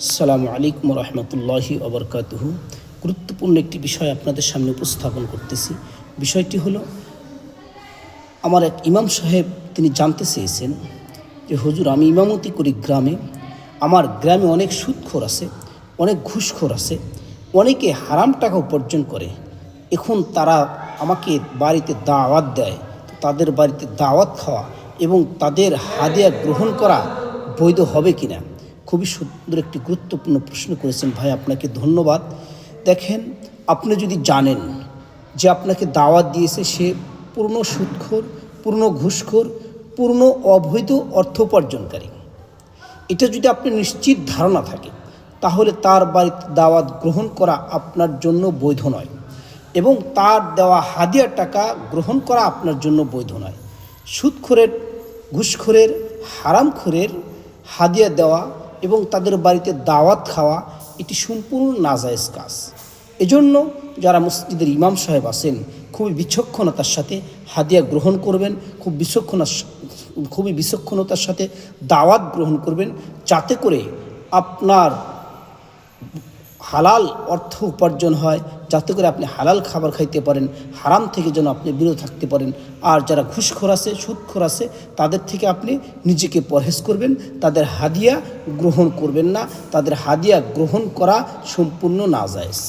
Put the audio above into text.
আসসালামু আলাইকুম রহমতুল্লাহি ওবরকাতুহু। গুরুত্বপূর্ণ একটি বিষয় আপনাদের সামনে উপস্থাপন করতেছি। বিষয়টি হলো, আমার এক ইমাম সাহেব তিনি জানতে চেয়েছেন যে হুজুর, আমি ইমামতি করি গ্রামে, আমার গ্রামে অনেক সুদখোর আছে, অনেক ঘুষখোর আছে, অনেকে হারাম টাকা উপার্জন করে। এখন তারা আমাকে বাড়িতে দাওয়াত দেয়, তো তাদের বাড়িতে দাওয়াত খাওয়া এবং তাদের হাদিয়া গ্রহণ করা বৈধ হবে কিনা? খুবই সুন্দর একটি গুরুত্বপূর্ণ প্রশ্ন করেছেন ভাই, আপনাকে ধন্যবাদ। দেখেন, আপনি যদি জানেন যে আপনাকে দাওয়াত দিয়েছে সে পূর্ণ সুদখোর, পূর্ণ ঘুষখোর, পূর্ণ অবৈধ অর্থ উপার্জনকারী, এটা যদি আপনার নিশ্চিত ধারণা থাকে, তাহলে তার বাড়িতে দাওয়াত গ্রহণ করা আপনার জন্য বৈধ নয় এবং তার দেওয়া হাদিয়ার টাকা গ্রহণ করা আপনার জন্য বৈধ নয়। সুদখোরের, ঘুষখোরের, হারামখোরের হাদিয়া দেওয়া এবং তাদের বাড়িতে দাওয়াত খাওয়া এটি সম্পূর্ণ নাজায়েজ কাজ। এজন্য যারা মসজিদের ইমাম সাহেব আছেন, খুবই বিচক্ষণতার সাথে হাদিয়া গ্রহণ করবেন, খুবই বিচক্ষণতার সাথে দাওয়াত গ্রহণ করবেন, যাতে করে আপনার হালাল অর্থ উপার্জন হয়, যাতে করে আপনি হালাল খাবার খাইতে পারেন, হারাম থেকে যেন আপনি বিরত থাকতে পারেন। আর যারা ঘুষখোর আছে, সুদখোর আছে, তাদের থেকে আপনি নিজেকে পরহেজ করবেন, তাদের হাদিয়া গ্রহণ করবেন না। তাদের হাদিয়া গ্রহণ করা সম্পূর্ণ নাজায়েজ।